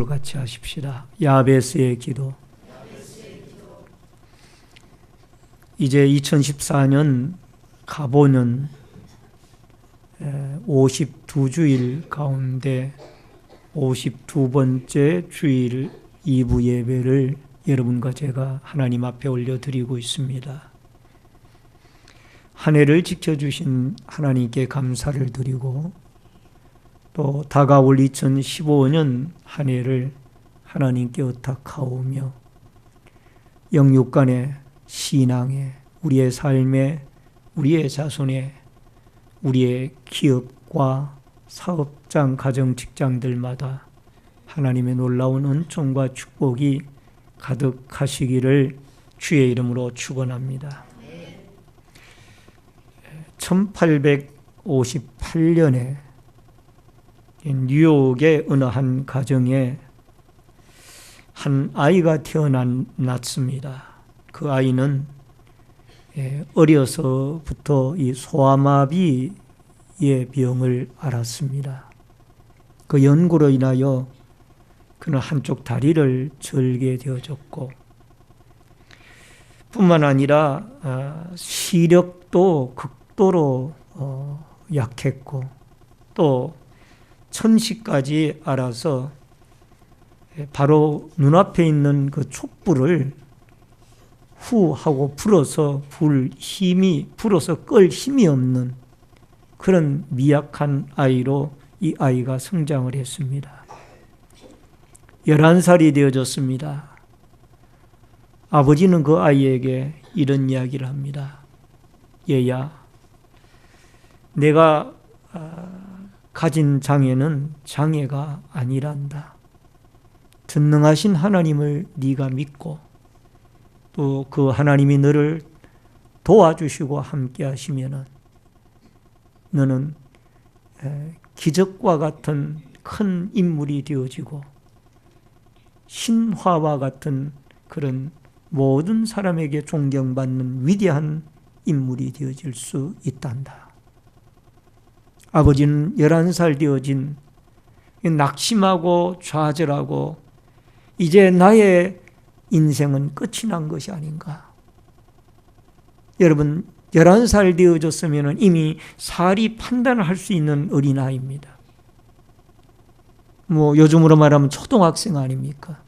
같이 하십시다. 야베스의 기도. 이제 2014년 가보는 52주일 가운데 52번째 주일 2부 예배를 여러분과 제가 하나님 앞에 올려드리고 있습니다. 한 해를 지켜주신 하나님께 감사를 드리고 또 다가올 2015년 한 해를 하나님께 의탁하오며 영육 간의 신앙에, 우리의 삶에, 우리의 자손에, 우리의 기업과 사업장, 가정, 직장들마다 하나님의 놀라운 은총과 축복이 가득하시기를 주의 이름으로 축원합니다. 1858년에 뉴욕의 어느 한 가정에 한 아이가 태어났습니다. 그 아이는 어려서부터 이 소아마비의 병을 앓았습니다. 그 연고로 인하여 그는 한쪽 다리를 절게 되어졌고 뿐만 아니라 시력도 극도로 약했고 또 천시까지 앓아서 바로 눈앞에 있는 그 촛불을 후 하고 불어서 끌 힘이 없는 그런 미약한 아이로 이 아이가 성장을 했습니다. 11살이 되어졌습니다. 아버지는 그 아이에게 이런 이야기를 합니다. 얘야, 내가 가진 장애는 장애가 아니란다. 전능하신 하나님을 네가 믿고 또 그 하나님이 너를 도와주시고 함께 하시면은 너는 기적과 같은 큰 인물이 되어지고 신화와 같은 그런 모든 사람에게 존경받는 위대한 인물이 되어질 수 있단다. 아버지는 11살 되어진 낙심하고 좌절하고 이제 나의 인생은 끝이 난 것이 아닌가. 여러분 11살 되어졌으면 이미 사리 판단을 할 수 있는 어린아이입니다. 요즘으로 말하면 초등학생 아닙니까?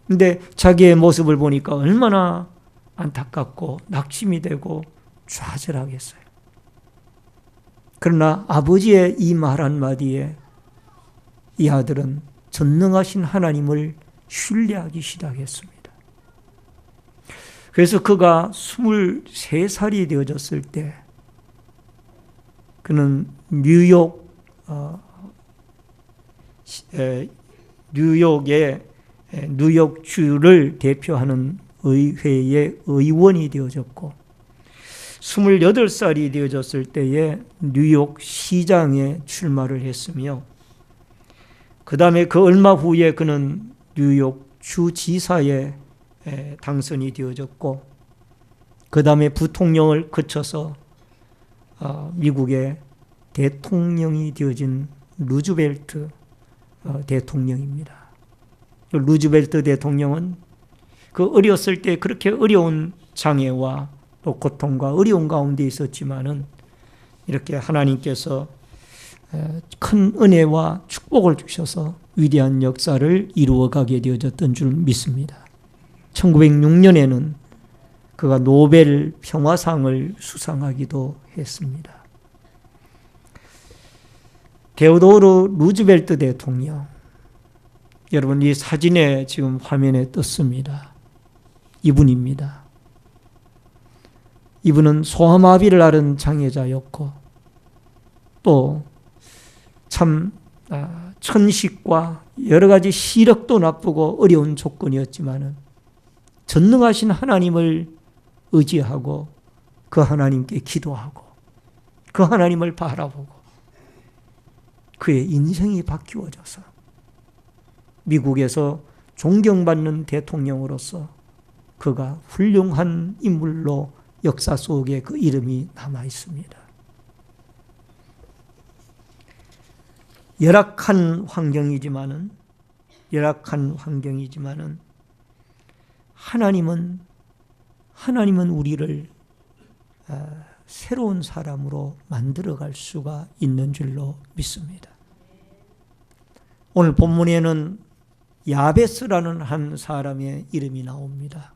근데 자기의 모습을 보니까 얼마나 안타깝고 낙심이 되고 좌절하겠어요. 그러나 아버지의 이 말 한마디에 이 아들은 전능하신 하나님을 신뢰하기 시작했습니다. 그래서 그가 23살이 되어졌을 때 그는 뉴욕의 뉴욕주를 대표하는 의회의 의원이 되어졌고 28살이 되어졌을 때에 뉴욕 시장에 출마를 했으며 그 다음에 그 얼마 후에 그는 뉴욕 주지사에 당선이 되어졌고 그 다음에 부통령을 거쳐서 미국의 대통령이 되어진 루즈벨트 대통령입니다. 루즈벨트 대통령은 그 어렸을 때 그렇게 어려운 장애와 또 고통과 어려운 가운데 있었지만은 이렇게 하나님께서 큰 은혜와 축복을 주셔서 위대한 역사를 이루어가게 되어졌던 줄 믿습니다. 1906년에는 그가 노벨 평화상을 수상하기도 했습니다. 데오도르 루즈벨트 대통령, 여러분 이 사진에 지금 화면에 떴습니다. 이분입니다. 이분은 소아마비를 앓은 장애자였고 또 참 천식과 여러 가지 시력도 나쁘고 어려운 조건이었지만은 전능하신 하나님을 의지하고 그 하나님께 기도하고 그 하나님을 바라보고 그의 인생이 바뀌어져서 미국에서 존경받는 대통령으로서 그가 훌륭한 인물로 역사 속에 그 이름이 남아 있습니다. 열악한 환경이지만은 열악한 환경이지만은 하나님은 우리를 새로운 사람으로 만들어갈 수가 있는 줄로 믿습니다. 오늘 본문에는 야베스라는 한 사람의 이름이 나옵니다.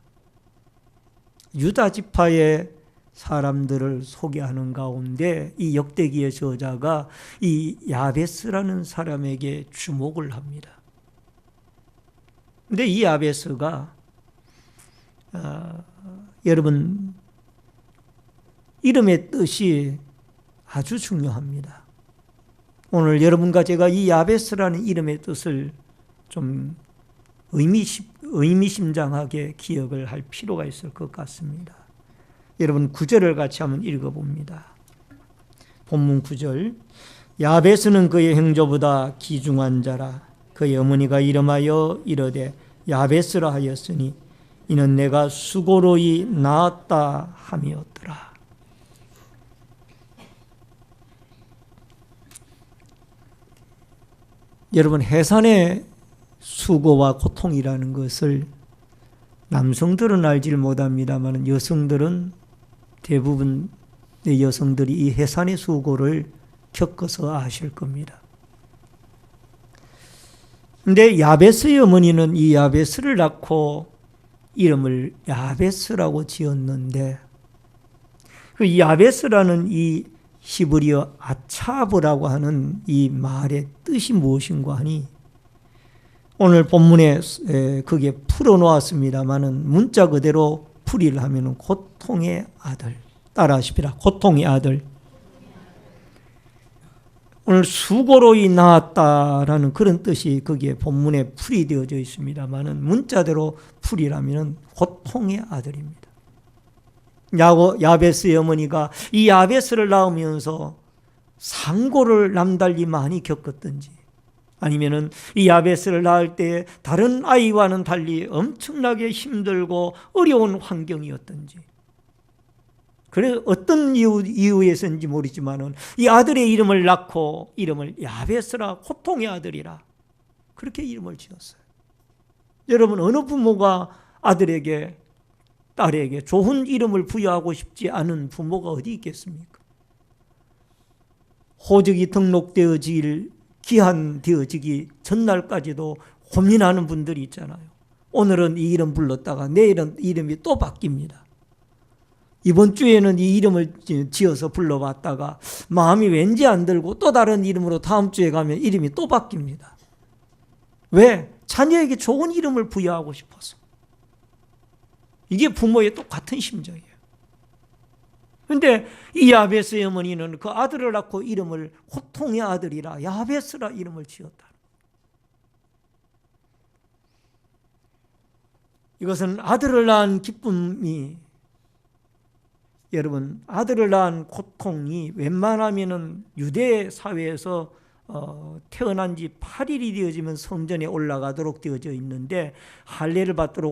유다 지파의 사람들을 소개하는 가운데 이 역대기의 저자가 이 야베스라는 사람에게 주목을 합니다. 근데 이 야베스가 여러분 이름의 뜻이 아주 중요합니다. 오늘 여러분과 제가 이 야베스라는 이름의 뜻을 좀 의미심장하게 기억을 할 필요가 있을 것 같습니다. 여러분 9절을 같이 한번 읽어봅니다. 본문 9절. 야베스는 그의 형제보다 귀중한 자라. 그의 어머니가 이름하여 이르되 야베스라 하였으니 이는 내가 수고로이 낳았다 함이었더라. 여러분 해산의 수고와 고통이라는 것을 남성들은 알지를 못합니다만 여성들은 대부분의 여성들이 이 해산의 수고를 겪어서 아실 겁니다. 그런데 야베스의 어머니는 이 야베스를 낳고 이름을 야베스라고 지었는데 그 야베스라는 이 히브리어 아차브라고 하는 이 말의 뜻이 무엇인가 하니 오늘 본문에 그게 풀어놓았습니다만은 문자 그대로 풀이를 하면은 고통의 아들. 따라하십시다. 고통의 아들. 오늘 수고로이 낳았다라는 그런 뜻이 거기에 본문에 풀이되어져 있습니다만은 문자대로 풀이라면은 고통의 아들입니다. 야베스의 어머니가 이 야베스를 낳으면서 상고를 남달리 많이 겪었던지 아니면은 이 야베스를 낳을 때 다른 아이와는 달리 엄청나게 힘들고 어려운 환경이었던지 그래서 어떤 이유에서인지 모르지만은 이 아들의 이름을 낳고 이름을 야베스라 고통의 아들이라 그렇게 이름을 지었어요. 여러분 어느 부모가 아들에게 딸에게 좋은 이름을 부여하고 싶지 않은 부모가 어디 있겠습니까? 호적이 기한되어지기 전날까지도 고민하는 분들이 있잖아요. 오늘은 이 이름 불렀다가 내일은 이름이 또 바뀝니다. 이번 주에는 이 이름을 지어서 불러봤다가 마음이 왠지 안 들고 또 다른 이름으로 다음 주에 가면 이름이 또 바뀝니다. 왜? 자녀에게 좋은 이름을 부여하고 싶어서. 이게 부모의 똑같은 심정이에요. 그런데 이 야베스의 어머니는 그 아들을 낳고 이름을 고통의 아들이라 야베스라 이름을 지었다. 이것은 아들을 낳은 기쁨이 여러분 아들을 낳은 고통이 웬만하면은 유대 사회에서 태어난 지 8일이 되어지면 성전에 올라가도록 되어져 있는데 할례를 받고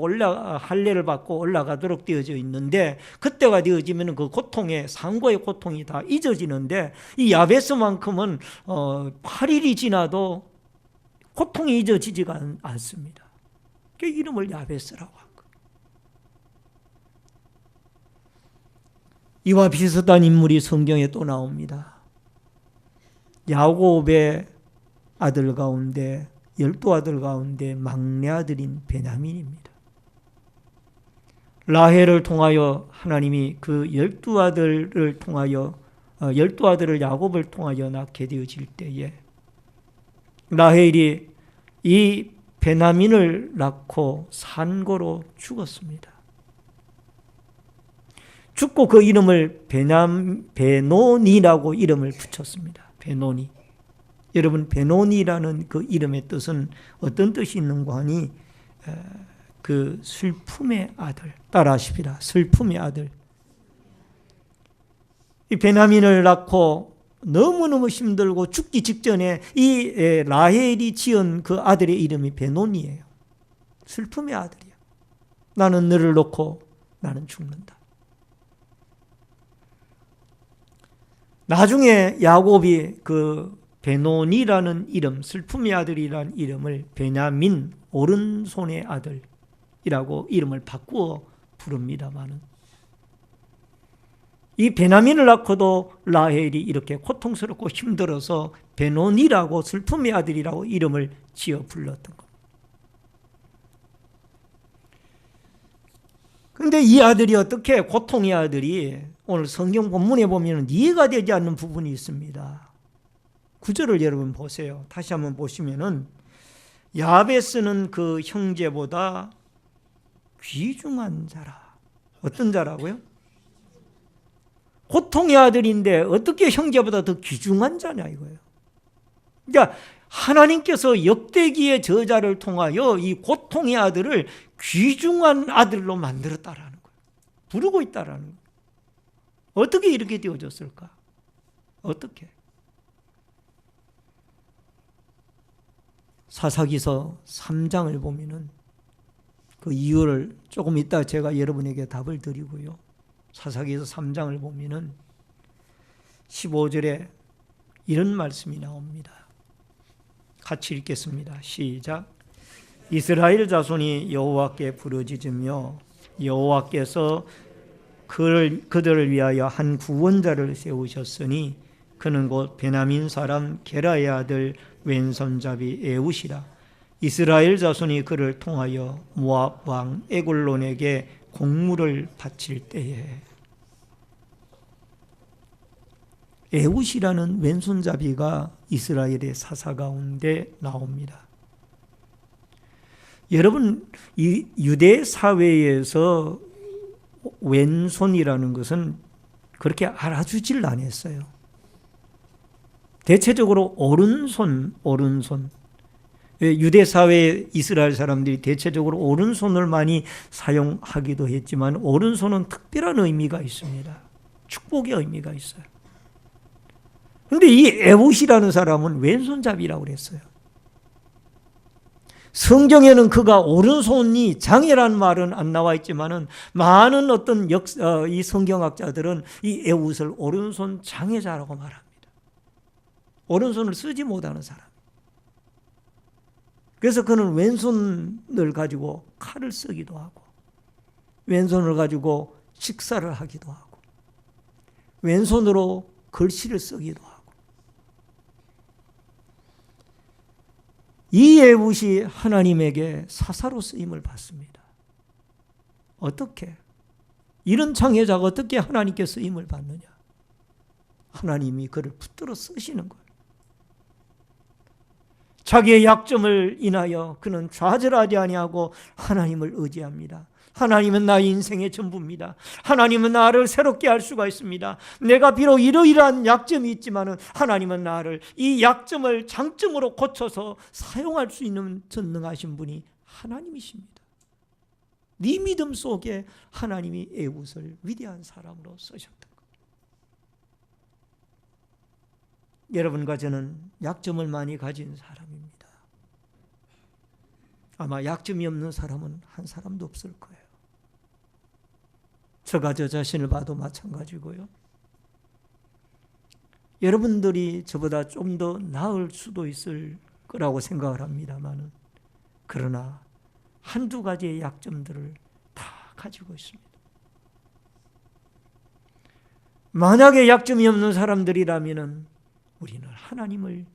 올라가도록 되어져 있는데 그때가 되어지면 그 고통의 상고의 고통이 다 잊어지는데 이 야베스만큼은 8일이 지나도 고통이 잊어지지가 않습니다. 그 이름을 야베스라고 한 거예요. 이와 비슷한 인물이 성경에 또 나옵니다. 야곱의 아들 가운데 12아들 가운데 막내 아들인 베냐민입니다. 라헬을 통하여 하나님이 그 12아들을 야곱을 통하여 낳게 되어질 때에 라헬이 이 베냐민을 낳고 산고로 죽었습니다. 죽고 그 이름을 베노니라고 이름을 붙였습니다. 베노니. 여러분 베노니라는 그 이름의 뜻은 어떤 뜻이 있는가 하니 그 슬픔의 아들. 따라하십시다. 슬픔의 아들. 이 베냐민을 낳고 너무너무 힘들고 죽기 직전에 이 라헬이 지은 그 아들의 이름이 베노니예요. 슬픔의 아들이야. 나는 너를 놓고 나는 죽는다. 나중에 야곱이 그 베노니라는 이름, 슬픔의 아들이라는 이름을 베냐민, 오른손의 아들이라고 이름을 바꾸어 부릅니다마는, 이 베냐민을 낳고도 라헬이 이렇게 고통스럽고 힘들어서 베노니라고, 슬픔의 아들이라고 이름을 지어 불렀던 겁니다. 그런데 이 아들이 어떻게, 고통의 아들이, 오늘 성경 본문에 보면 이해가 되지 않는 부분이 있습니다. 9절을 여러분 보세요. 다시 한번 보시면은, 야베스는 그 형제보다 귀중한 자라. 어떤 자라고요? 고통의 아들인데 어떻게 형제보다 더 귀중한 자냐 이거예요. 그러니까 하나님께서 역대기의 저자를 통하여 이 고통의 아들을 귀중한 아들로 만들었다라는 거예요. 부르고 있다라는 거예요. 어떻게 이렇게 되어졌을까? 어떻게? 사사기서 3장을 보면은 그 이유를 조금 이따 제가 여러분에게 답을 드리고요. 사사기서 3장을 보면은 15절에 이런 말씀이 나옵니다. 같이 읽겠습니다. 시작. 이스라엘 자손이 여호와께 부르짖으며 여호와께서 그들을 위하여 한 구원자를 세우셨으니 그는 곧 베냐민 사람 게라의 아들 왼손잡이 에웃이라. 이스라엘 자손이 그를 통하여 모압 왕 에글론에게 공물을 바칠 때에. 에웃이라는 왼손잡이가 이스라엘의 사사 가운데 나옵니다. 여러분, 이 유대 사회에서 왼손이라는 것은 그렇게 알아주질 않았어요. 대체적으로 오른손. 유대 사회 이스라엘 사람들이 대체적으로 오른손을 많이 사용하기도 했지만, 오른손은 특별한 의미가 있습니다. 축복의 의미가 있어요. 그런데 이 에웃이라는 사람은 왼손잡이라고 그랬어요. 성경에는 그가 오른손이 장애라는 말은 안 나와 있지만은, 많은 어떤 이 성경학자들은 이 에웃을 오른손 장애자라고 말합니다. 오른손을 쓰지 못하는 사람. 그래서 그는 왼손을 가지고 칼을 쓰기도 하고, 왼손을 가지고 식사를 하기도 하고, 왼손으로 글씨를 쓰기도 하고. 이 에웃이 하나님에게 사사로 쓰임을 받습니다. 어떻게? 이런 장애자가 어떻게 하나님께 쓰임을 받느냐? 하나님이 그를 붙들어 쓰시는 거예요. 자기의 약점을 인하여 그는 좌절하지 아니하고 하나님을 의지합니다. 하나님은 나의 인생의 전부입니다. 하나님은 나를 새롭게 할 수가 있습니다. 내가 비록 이러이러한 약점이 있지만은 하나님은 나를 이 약점을 장점으로 고쳐서 사용할 수 있는 전능하신 분이 하나님이십니다. 네 믿음 속에 하나님이 에웃을 위대한 사람으로 쓰셨다. 여러분과 저는 약점을 많이 가진 사람입니다. 아마 약점이 없는 사람은 한 사람도 없을 거예요. 제가 저 자신을 봐도 마찬가지고요. 여러분들이 저보다 좀 더 나을 수도 있을 거라고 생각을 합니다만, 그러나 한두 가지의 약점들을 다 가지고 있습니다. 만약에 약점이 없는 사람들이라면 우리는 하나님을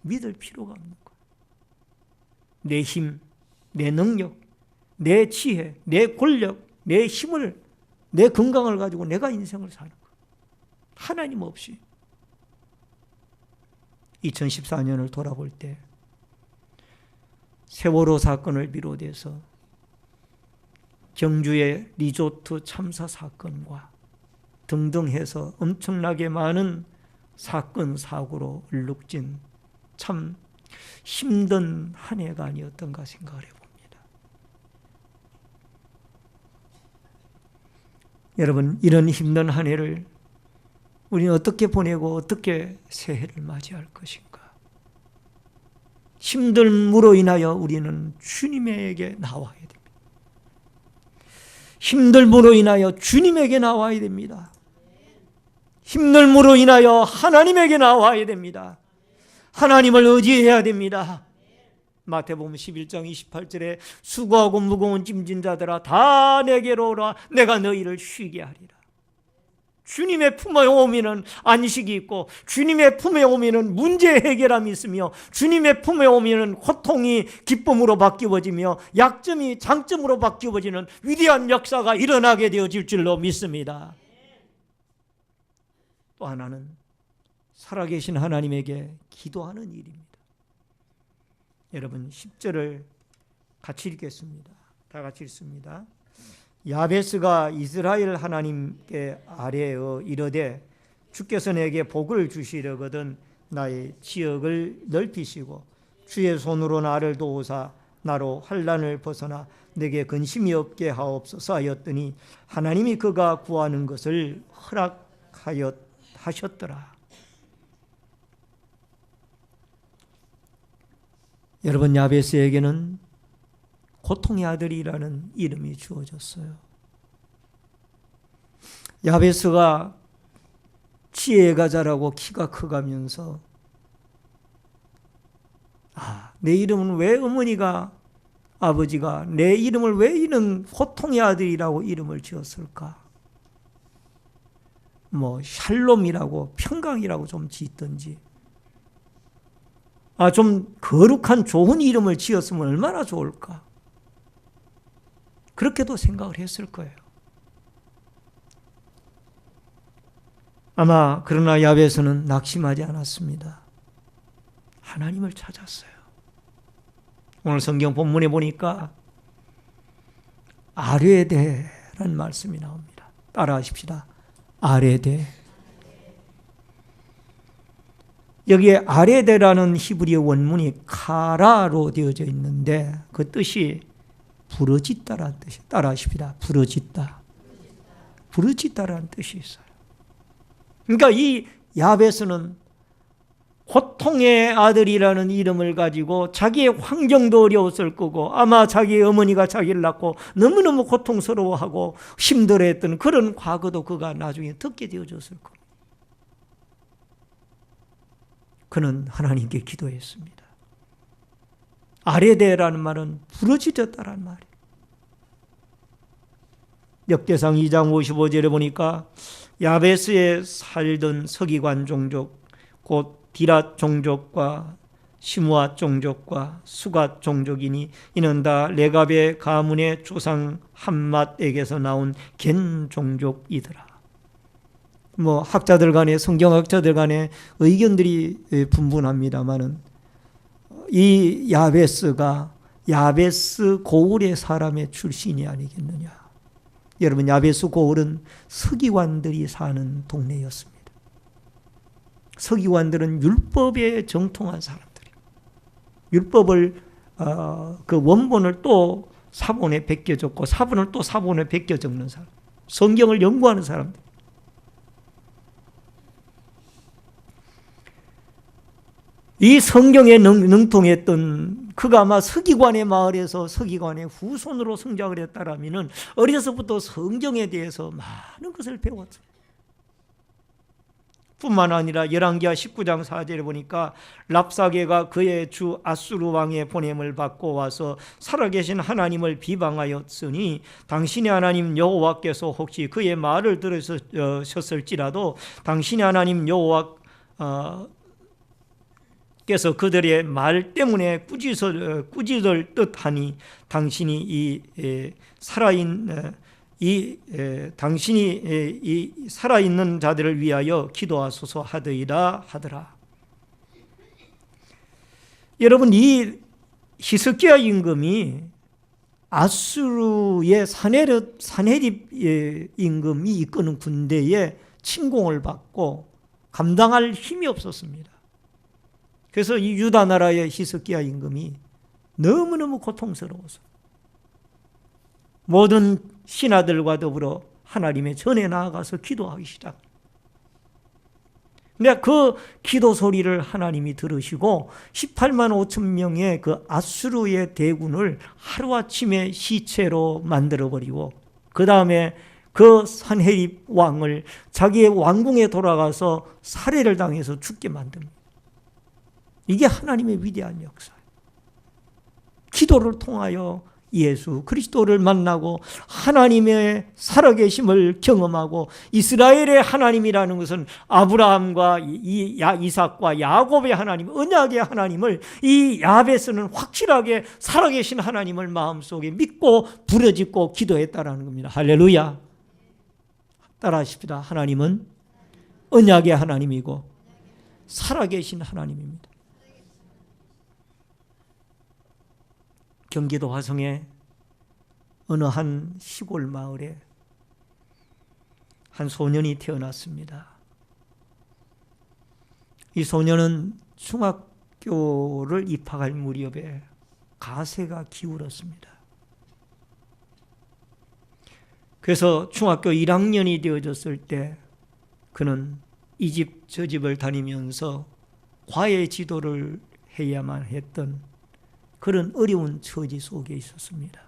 믿을 필요가 없는 거예요. 내 힘, 내 능력, 내 지혜, 내 권력, 내 힘을, 내 건강을 가지고 내가 인생을 사는 거예요. 하나님 없이. 2014년을 돌아볼 때 세월호 사건을 비롯해서 경주의 리조트 참사 사건과 등등 해서 엄청나게 많은 사건, 사고로 얼룩진 참 힘든 한 해가 아니었던가 생각을 해봅니다. 여러분, 이런 힘든 한 해를 우리는 어떻게 보내고 어떻게 새해를 맞이할 것인가? 힘듦으로 인하여 우리는 주님에게 나와야 됩니다. 힘듦으로 인하여 주님에게 나와야 됩니다. 힘듦으로 인하여 하나님에게 나와야 됩니다. 하나님을 의지해야 됩니다. 마태복음 11장 28절에 수고하고 무거운 짐진 자들아 다 내게로 오라 내가 너희를 쉬게 하리라. 주님의 품에 오면은 안식이 있고 주님의 품에 오면은 문제 해결함이 있으며 주님의 품에 오면은 고통이 기쁨으로 바뀌어지며 약점이 장점으로 바뀌어지는 위대한 역사가 일어나게 되어질 줄로 믿습니다. 또 하나는 살아계신 하나님에게 기도하는 일입니다. 여러분 10절을 같이 읽겠습니다. 다 같이 읽습니다. 야베스가 이스라엘 하나님께 아뢰어 이르되 주께서 내게 복을 주시려거든 나의 지역을 넓히시고 주의 손으로 나를 도우사 나로 환난을 벗어나 내게 근심이 없게 하옵소서 하였더니 하나님이 그가 구하는 것을 허락하셨더라. 여러분 야베스에게는 고통의 아들이라는 이름이 주어졌어요. 야베스가 지혜가 자라고 키가 커가면서 내 이름은 왜 어머니가 아버지가 내 이름을 왜 이런 고통의 아들이라고 이름을 지었을까? 샬롬이라고 평강이라고 좀 짓든지 좀 거룩한 좋은 이름을 지었으면 얼마나 좋을까? 그렇게도 생각을 했을 거예요. 아마 그러나 야베스는 낙심하지 않았습니다. 하나님을 찾았어요. 오늘 성경 본문에 보니까 아뢰데라는 말씀이 나옵니다. 따라하십시다. 아뢰데. 여기에 아뢰데라는 히브리어 원문이 카라로 되어져 있는데 그 뜻이 부르짖다라는 뜻이 따라하십시다. 부르짖다라는 뜻이 있어요. 그러니까 이 야베스는 고통의 아들이라는 이름을 가지고 자기의 환경도 어려웠을 거고 아마 자기의 어머니가 자기를 낳고 너무너무 고통스러워하고 힘들어했던 그런 과거도 그가 나중에 듣게 되어졌을 겁니다. 그는 하나님께 기도했습니다. 아뢰데라는 말은 부르짖었다라는 말이에요. 역대상 2장 55절에 보니까 야베스에 살던 서기관 종족 곧 디랏 종족과 시므앗 종족과 수갓 종족이니 이는 다 레갑의 가문의 조상 함맛에게서 나온 겐 종족이더라. 학자들 간에 성경학자들 간에 의견들이 분분합니다만은 이 야베스가 야베스 고울의 사람의 출신이 아니겠느냐. 여러분 야베스 고울은 서기관들이 사는 동네였습니다. 서기관들은 율법에 정통한 사람들이에요. 율법을 그 원본을 또 사본에 베껴 적고 사본을 또 사본에 베껴 적는 사람. 성경을 연구하는 사람들. 이 성경에 능통했던 그가 아마 서기관의 마을에서 서기관의 후손으로 성장을 했다라면 어려서부터 성경에 대해서 많은 것을 배웠어요. 뿐만 아니라 열왕기하 19장 4절에 보니까 랍사게가 그의 주 아수르 왕의 보냄을 받고 와서 살아계신 하나님을 비방하였으니 당신의 하나님 여호와께서 혹시 그의 말을 들으셨을지라도 당신의 하나님 여호와께서 그들의 말 때문에 꾸짖을 듯하니 당신이 당신이 살아있는 자들을 위하여 기도하소서 하더이다 하더라. 여러분 이 히스기야 임금이 아수르의 사네립 임금이 이끄는 군대에 침공을 받고 감당할 힘이 없었습니다. 그래서 이 유다 나라의 히스기야 임금이 너무너무 고통스러워서 모든 신하들과 더불어 하나님의 전에 나아가서 기도하기 시작. 근데 그 기도 소리를 하나님이 들으시고 18만 5천 명의 그 아수르의 대군을 하루아침에 시체로 만들어버리고 그 다음에 그 산헤립 왕을 자기의 왕궁에 돌아가서 살해를 당해서 죽게 만듭니다. 이게 하나님의 위대한 역사예요. 기도를 통하여 예수 그리스도를 만나고 하나님의 살아계심을 경험하고, 이스라엘의 하나님이라는 것은 아브라함과 이삭과 야곱의 하나님, 언약의 하나님을, 이 야베스는 확실하게 살아계신 하나님을 마음속에 믿고 부르짖고 기도했다라는 겁니다. 할렐루야. 따라하십시다. 하나님은 언약의 하나님이고 살아계신 하나님입니다. 경기도 화성의 어느 한 시골 마을에 한 소년이 태어났습니다. 이 소년은 중학교를 입학할 무렵에 가세가 기울었습니다. 그래서 중학교 1학년이 되어졌을 때 그는 이 집 저 집을 다니면서 과외 지도를 해야만 했던 그런 어려운 처지 속에 있었습니다.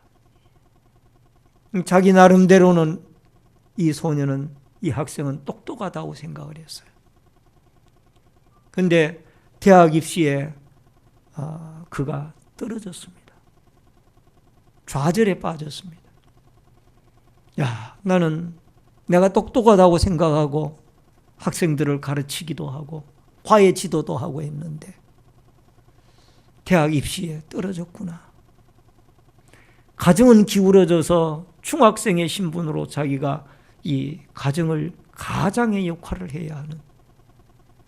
자기 나름대로는 이 소년은, 이 학생은 똑똑하다고 생각을 했어요. 그런데 대학 입시에 그가 떨어졌습니다. 좌절에 빠졌습니다. 나는 내가 똑똑하다고 생각하고 학생들을 가르치기도 하고 과외 지도도 하고 했는데 대학 입시에 떨어졌구나. 가정은 기울어져서 중학생의 신분으로 자기가 이 가장의 역할을 해야 하는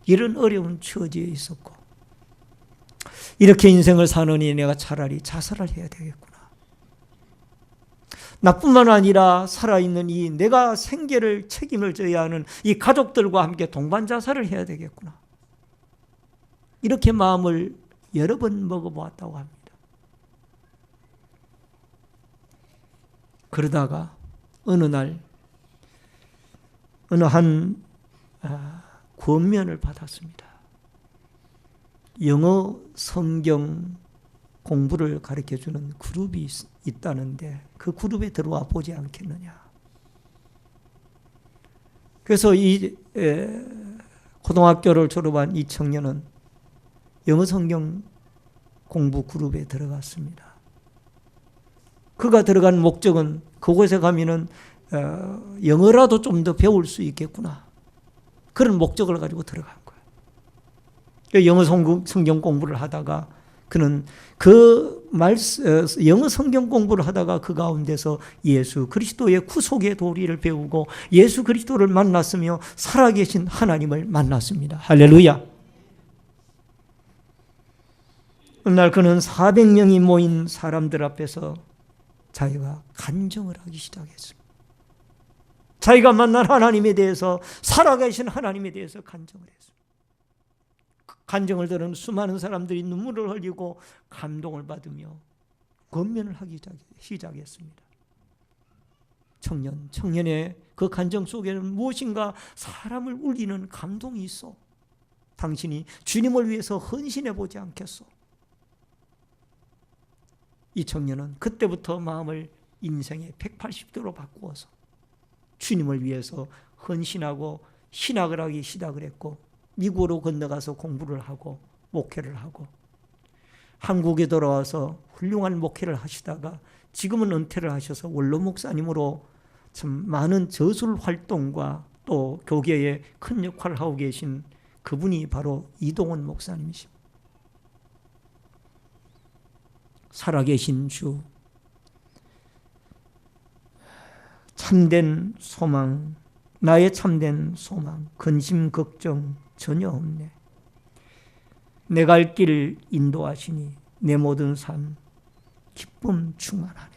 이런 어려운 처지에 있었고, 이렇게 인생을 사느니 내가 차라리 자살을 해야 되겠구나. 나뿐만 아니라 살아있는 이 내가 생계를 책임을 져야 하는 이 가족들과 함께 동반 자살을 해야 되겠구나. 이렇게 마음을 여러 번 먹어보았다고 합니다. 그러다가 어느 날 어느 한 권면을 받았습니다. 영어 성경 공부를 가르쳐주는 그룹이 있다는데 그 그룹에 들어와 보지 않겠느냐. 그래서 이 고등학교를 졸업한 이 청년은 영어 성경 공부 그룹에 들어갔습니다. 그가 들어간 목적은 그곳에 가면은 영어라도 좀 더 배울 수 있겠구나. 그런 목적을 가지고 들어간 거예요. 영어 성경 공부를 하다가 그는 영어 성경 공부를 하다가 그 가운데서 예수 그리스도의 구속의 도리를 배우고 예수 그리스도를 만났으며 살아계신 하나님을 만났습니다. 할렐루야. 어느 날 그는 400명이 모인 사람들 앞에서 자기가 간증을 하기 시작했습니다. 자기가 만난 하나님에 대해서, 살아계신 하나님에 대해서 간증을 했습니다. 간증을 들은 수많은 사람들이 눈물을 흘리고 감동을 받으며 권면을 하기 시작했습니다. 청년의 그 간증 속에는 무엇인가 사람을 울리는 감동이 있어. 당신이 주님을 위해서 헌신해 보지 않겠소? 이 청년은 그때부터 마음을 인생의 180도로 바꾸어서 주님을 위해서 헌신하고 신학을 하기 시작을 했고, 미국으로 건너가서 공부를 하고 목회를 하고 한국에 돌아와서 훌륭한 목회를 하시다가 지금은 은퇴를 하셔서 원로 목사님으로 참 많은 저술 활동과 또 교계에 큰 역할을 하고 계신 그분이 바로 이동원 목사님이십니다. 살아계신 주, 참된 소망, 나의 참된 소망, 근심 걱정 전혀 없네. 내 갈 길 인도하시니 내 모든 삶 기쁨 충만하네.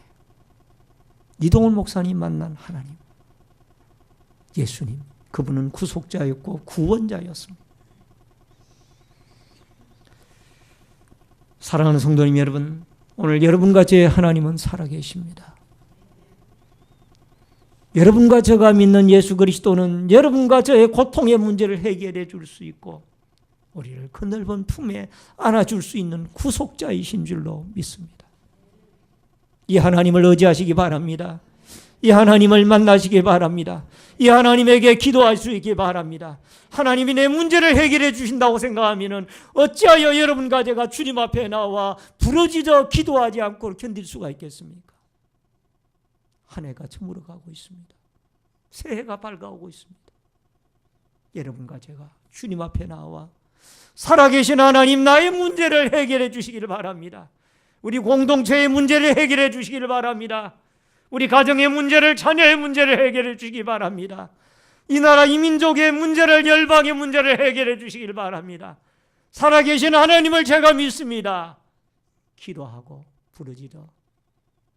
이동훈 목사님 만난 하나님, 예수님, 그분은 구속자였고 구원자였습니다. 사랑하는 성도님 여러분, 오늘 여러분과 제 하나님은 살아계십니다. 여러분과 제가 믿는 예수 그리스도는 여러분과 저의 고통의 문제를 해결해 줄 수 있고 우리를 그 넓은 품에 안아줄 수 있는 구속자이신 줄로 믿습니다. 이 하나님을 의지하시기 바랍니다. 이 하나님을 만나시기 바랍니다. 이 하나님에게 기도할 수 있기 바랍니다. 하나님이 내 문제를 해결해 주신다고 생각하면 어찌하여 여러분과 제가 주님 앞에 나와 부르짖어 기도하지 않고 견딜 수가 있겠습니까? 한 해가 저물어가고 있습니다. 새해가 밝아오고 있습니다. 여러분과 제가 주님 앞에 나와 살아계신 하나님, 나의 문제를 해결해 주시기를 바랍니다. 우리 공동체의 문제를 해결해 주시기를 바랍니다. 우리 가정의 문제를, 자녀의 문제를 해결해 주시기 바랍니다. 이 나라 이 민족의 문제를, 열방의 문제를 해결해 주시길 바랍니다. 살아계신 하나님을 제가 믿습니다. 기도하고 부르짖어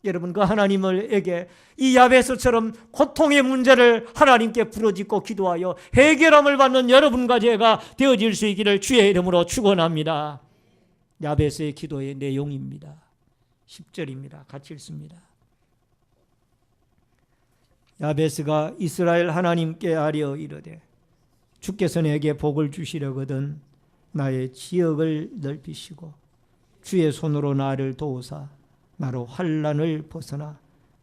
여러분 그 하나님에게 이 야베스처럼 고통의 문제를 하나님께 부르짖고 기도하여 해결함을 받는 여러분과 제가 되어질 수 있기를 주의 이름으로 축원합니다. 야베스의 기도의 내용입니다. 10절입니다. 같이 읽습니다. 야베스가 이스라엘 하나님께 아뢰어 이르되 주께서 내게 복을 주시려거든 나의 지역을 넓히시고 주의 손으로 나를 도우사 나로 환난을 벗어나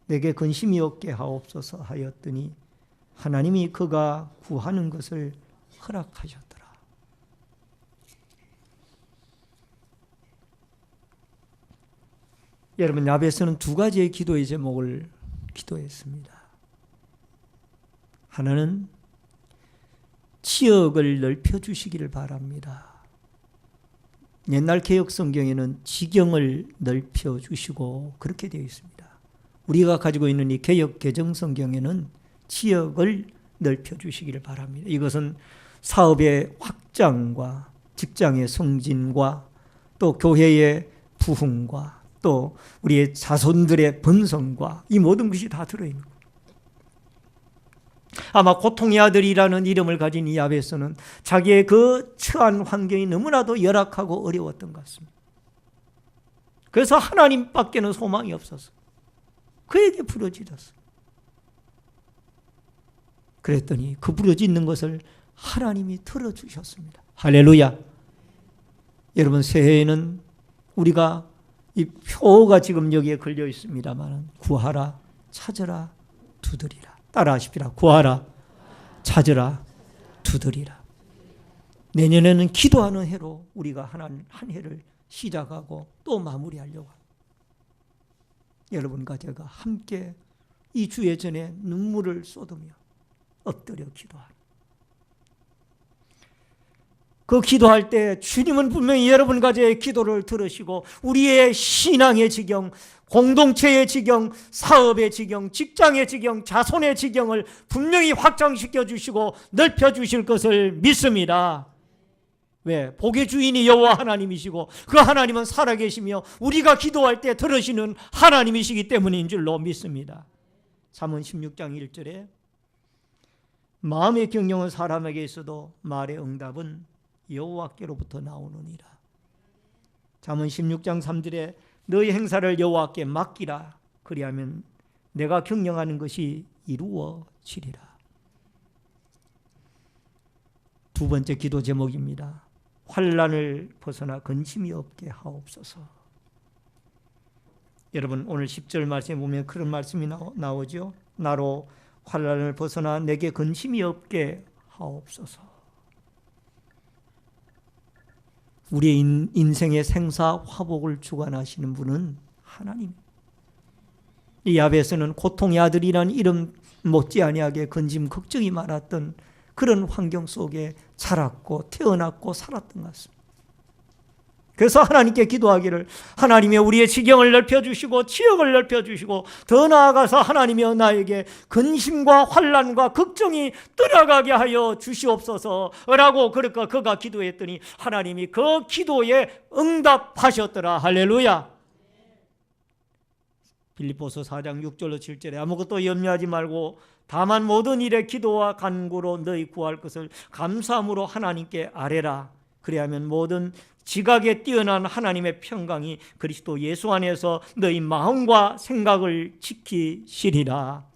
내게 근심이 없게 하옵소서 하였더니 하나님이 그가 구하는 것을 허락하셨더라. 여러분, 야베스는 두 가지의 기도의 제목을 기도했습니다. 하나는 지역을 넓혀주시기를 바랍니다. 옛날 개혁 성경에는 지경을 넓혀주시고 그렇게 되어 있습니다. 우리가 가지고 있는 이 개혁 개정 성경에는 지역을 넓혀주시기를 바랍니다. 이것은 사업의 확장과 직장의 승진과 또 교회의 부흥과 또 우리의 자손들의 번성과 이 모든 것이 다 들어있는 거예요. 아마 고통의 아들이라는 이름을 가진 이 야베스는 자기의 그 처한 환경이 너무나도 열악하고 어려웠던 것 같습니다. 그래서 하나님밖에는 소망이 없어서 그에게 부르짖었어요. 그랬더니 그 부르짖는 것을 하나님이 들어주셨습니다. 할렐루야. 여러분, 새해에는 우리가 이 표가 지금 여기에 걸려 있습니다만 구하라, 찾으라, 두드리라. 따라하십시다. 구하라, 찾으라, 두드리라. 내년에는 기도하는 해로 우리가 한 해를 시작하고 또 마무리하려고 합니다. 여러분과 제가 함께 이 주의 전에 눈물을 쏟으며 엎드려 기도하라. 그 기도할 때 주님은 분명히 여러분과 저의 기도를 들으시고 우리의 신앙의 지경, 공동체의 지경, 사업의 지경, 직장의 지경, 자손의 지경을 분명히 확장시켜 주시고 넓혀 주실 것을 믿습니다. 왜? 복의 주인이 여호와 하나님이시고 그 하나님은 살아계시며 우리가 기도할 때 들으시는 하나님이시기 때문인 줄로 믿습니다. 잠언 16장 1절에 마음의 경영은 사람에게 있어도 말의 응답은 여호와께로부터 나오느니라. 잠언 16장 3절에 너희 행사를 여호와께 맡기라. 그리하면 내가 경영하는 것이 이루어지리라. 두 번째 기도 제목입니다. 환난을 벗어나 근심이 없게 하옵소서. 여러분, 오늘 10절 말씀에 보면 그런 말씀이 나오죠. 나로 환난을 벗어나 내게 근심이 없게 하옵소서. 우리의 인생의 생사 화복을 주관하시는 분은 하나님. 이 야베스는 고통의 아들이라는 이름 못지 아니하게 근심 걱정이 많았던 그런 환경 속에 자랐고 태어났고 살았던 것 같습니다. 그래서 하나님께 기도하기를 하나님이 우리의 지경을 넓혀주시고 지역을 넓혀주시고 더 나아가서 하나님이 나에게 근심과 환난과 걱정이 떠나가게 하여 주시옵소서라고 그가 기도했더니 하나님이 그 기도에 응답하셨더라. 할렐루야. 빌립보서 4장 6절로 7절에 아무것도 염려하지 말고 다만 모든 일에 기도와 간구로 너희 구할 것을 감사함으로 하나님께 아뢰라. 그리하면 모든 지각에 뛰어난 하나님의 평강이 그리스도 예수 안에서 너희 마음과 생각을 지키시리라.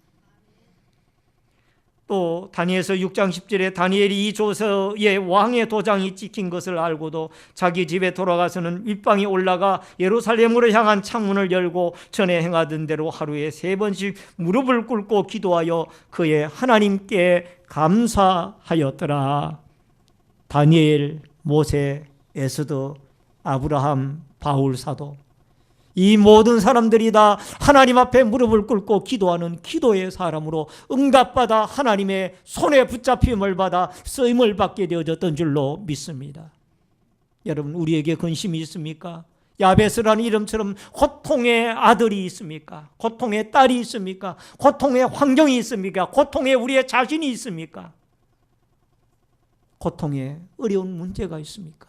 또 다니엘서 6장 10절에 다니엘이 이 조서에 왕의 도장이 찍힌 것을 알고도 자기 집에 돌아가서는 윗방에 올라가 예루살렘으로 향한 창문을 열고 전에 행하던 대로 하루에 3번씩 무릎을 꿇고 기도하여 그의 하나님께 감사하였더라. 다니엘, 모세, 에스더, 아브라함, 바울 사도, 이 모든 사람들이 다 하나님 앞에 무릎을 꿇고 기도하는 기도의 사람으로 응답받아 하나님의 손에 붙잡힘을 받아 쓰임을 받게 되어졌던 줄로 믿습니다. 여러분, 우리에게 근심이 있습니까? 야베스라는 이름처럼 고통의 아들이 있습니까? 고통의 딸이 있습니까? 고통의 환경이 있습니까? 고통의 우리의 자신이 있습니까? 고통의 어려운 문제가 있습니까?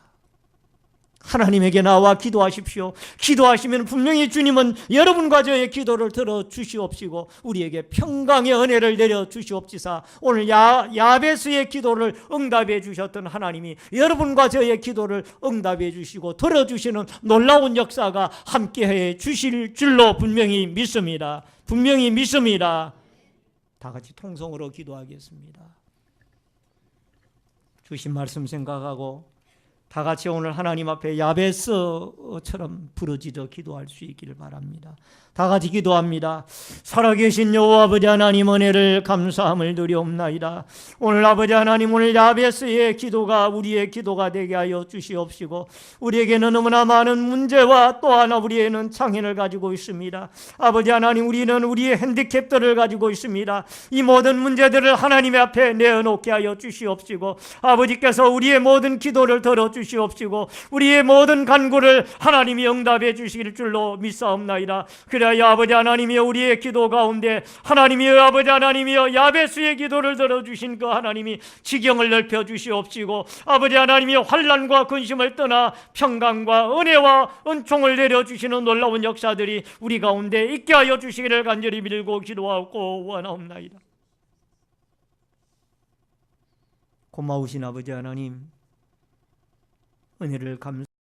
하나님에게 나와 기도하십시오. 기도하시면 분명히 주님은 여러분과 저의 기도를 들어주시옵시고 우리에게 평강의 은혜를 내려주시옵시사 오늘 야베스의 기도를 응답해 주셨던 하나님이 여러분과 저의 기도를 응답해 주시고 들어주시는 놀라운 역사가 함께해 주실 줄로 분명히 믿습니다. 분명히 믿습니다. 다 같이 통성으로 기도하겠습니다. 주신 말씀 생각하고 다 같이 오늘 하나님 앞에 야베스처럼 부르짖어 기도할 수 있기를 바랍니다. 다 같이 기도합니다. 살아계신 여호와 아버지 하나님, 은혜를 감사함을 드리옵나이다. 오늘 아버지 하나님, 오늘 야베스의 기도가 우리의 기도가 되게 하여 주시옵시고 우리에게는 너무나 많은 문제와 또 하나 우리에는 장애를 가지고 있습니다. 아버지 하나님, 우리는 우리의 핸디캡들을 가지고 있습니다. 이 모든 문제들을 하나님의 앞에 내어놓게 하여 주시옵시고 아버지께서 우리의 모든 기도를 들어주시옵시고 우리의 모든 간구를 하나님이 응답해 주실 줄로 믿사옵나이다. 그래야 아버지 하나님이여, 우리의 기도 가운데 하나님이여, 아버지 하나님이여, 야베스의 기도를 들어주신 그 하나님이 지경을 넓혀 주시옵시고 아버지 하나님이여, 환난과 근심을 떠나 평강과 은혜와 은총을 내려주시는 놀라운 역사들이 우리 가운데 있게 하여 주시기를 간절히 빌고 기도하고 원하옵나이다. 고마우신 아버지 하나님, 은혜를 감사합니다.